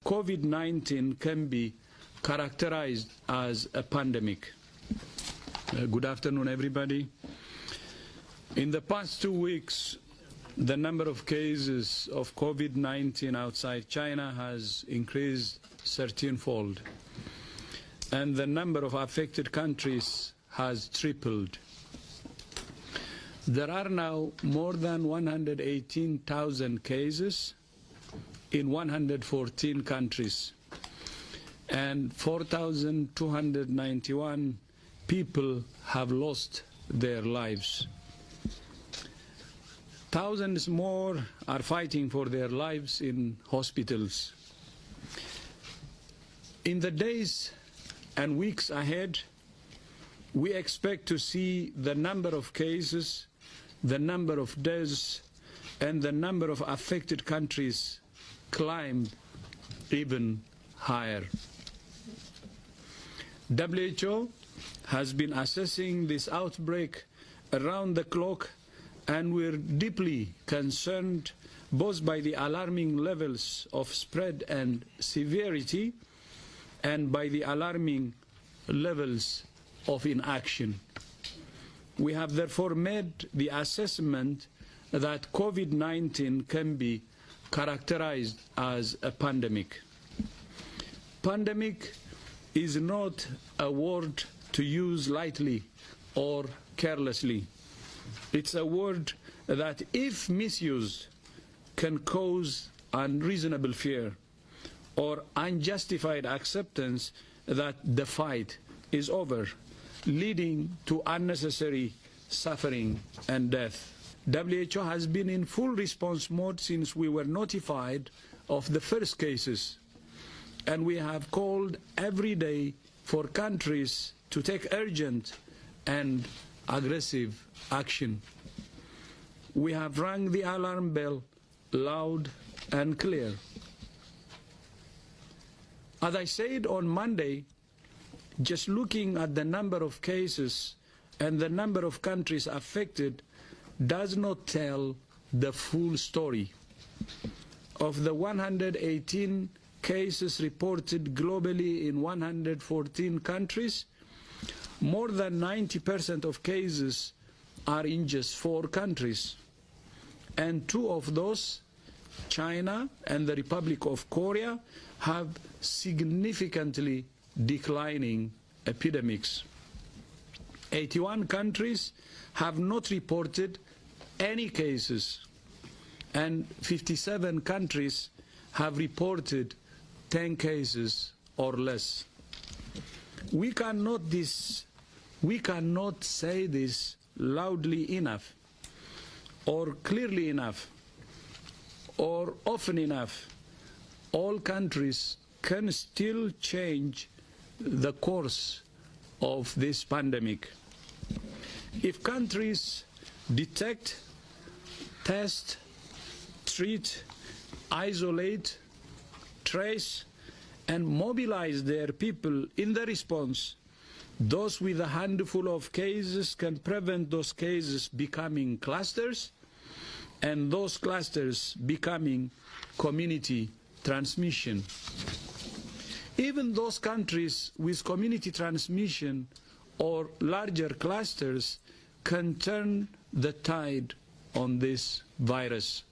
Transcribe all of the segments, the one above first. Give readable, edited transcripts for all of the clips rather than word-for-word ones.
COVID-19 can be characterized as a pandemic. Good afternoon, everybody. In the past 2 weeks, the number of cases of COVID-19 outside China has increased 13-fold, and the number of affected countries has tripled. There are now more than 118,000 cases in 114 countries, and 4,291 people have lost their lives. Thousands more are fighting for their lives in hospitals. In the days and weeks ahead, we expect to see the number of cases, the number of deaths, and the number of affected countries climb even higher. WHO has been assessing this outbreak around the clock, and we're deeply concerned both by the alarming levels of spread and severity and by the alarming levels of inaction. We have therefore made the assessment that COVID-19 can be characterized as a pandemic. Pandemic is not a word to use lightly or carelessly. It's a word that, if misused, can cause unreasonable fear or unjustified acceptance that the fight is over, leading to unnecessary suffering and death. WHO has been in full response mode since we were notified of the first cases, and we have called every day for countries to take urgent and aggressive action. We have rung the alarm bell loud and clear. As I said on Monday, just looking at the number of cases and the number of countries affected does not tell the full story. Of the 118 cases reported globally in 114 countries, more than 90% of cases are in just 4 countries. And 2 of those, China and the Republic of Korea, have significantly declining epidemics. 81 countries have not reported any cases, and 57 countries have reported 10 cases or less. We cannot say this loudly enough, or clearly enough, or often enough. All countries can still change the course of this pandemic. If countries detect, test, treat, isolate, trace, and mobilize their people in the response, those with a handful of cases can prevent those cases becoming clusters, and those clusters becoming community transmission. Even those countries with community transmission or larger clusters can turn the tide on this virus.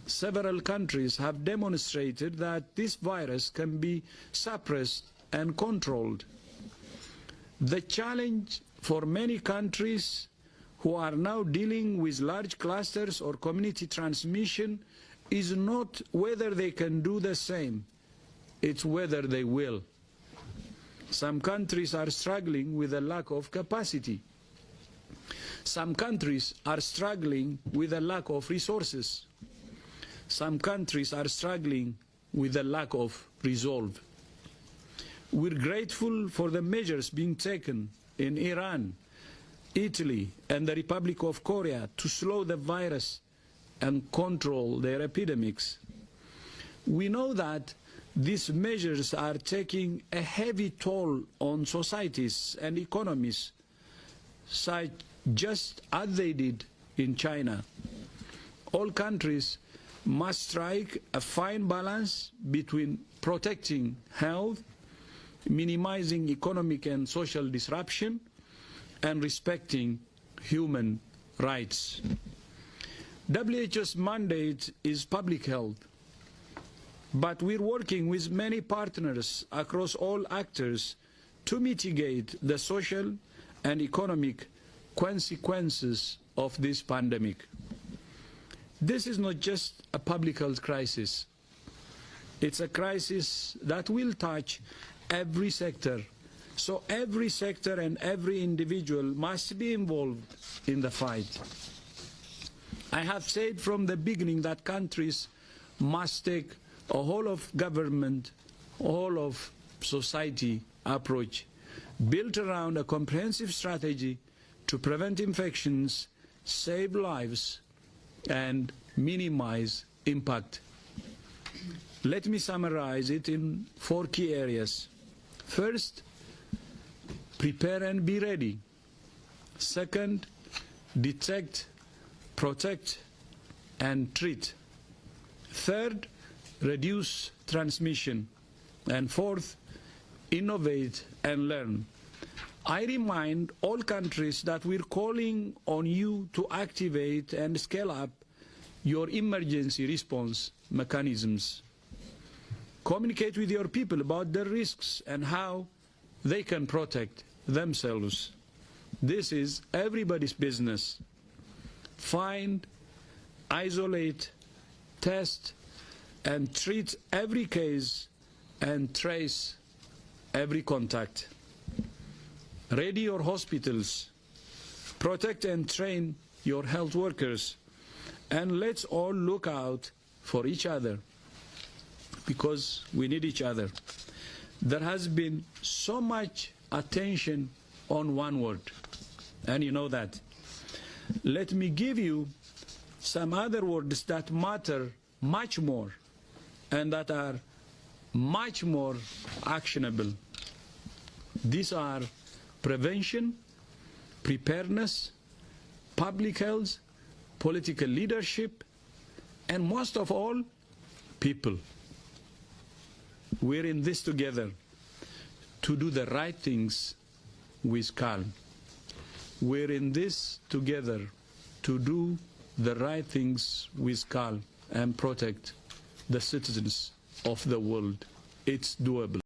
Several countries have demonstrated that this virus can be suppressed and controlled. The challenge for many countries who are now dealing with large clusters or community transmission is not whether they can do the same, it's whether they will. Some countries are struggling with a lack of capacity. Some countries are struggling with a lack of resources. Some countries are struggling with a lack of resolve. We're grateful for the measures being taken in Iran, Italy, and the Republic of Korea to slow the virus and control their epidemics. We know that these measures are taking a heavy toll on societies and economies, just as they did in China. All countries must strike a fine balance between protecting health, minimizing economic and social disruption, and respecting human rights. WHO's mandate is public health, but we're working with many partners across all actors to mitigate the social and economic consequences of this pandemic. This is not just a public health crisis. It's a crisis that will touch every sector. So every sector and every individual must be involved in the fight. I have said from the beginning that countries must take a whole of government, whole of society approach built around a comprehensive strategy to prevent infections, save lives, and minimize impact. Let me summarize it in 4 key areas. First, prepare and be ready. Second, detect, protect, and treat. Third, reduce transmission. And fourth, innovate and learn. I remind all countries that we're calling on you to activate and scale up your emergency response mechanisms. Communicate with your people about the risks and how they can protect themselves. This is everybody's business. Find, isolate, test, and treat every case and trace every contact. Ready your hospitals, protect and train your health workers, and let's all look out for each other, because we need each other. There has been so much attention on one word, and you know that. Let me give you some other words that matter much more and that are much more actionable. These are prevention, preparedness, public health, political leadership, and most of all, people. We're in this together to do the right things with calm. We're in this together to do the right things with calm and protect the citizens of the world. It's doable.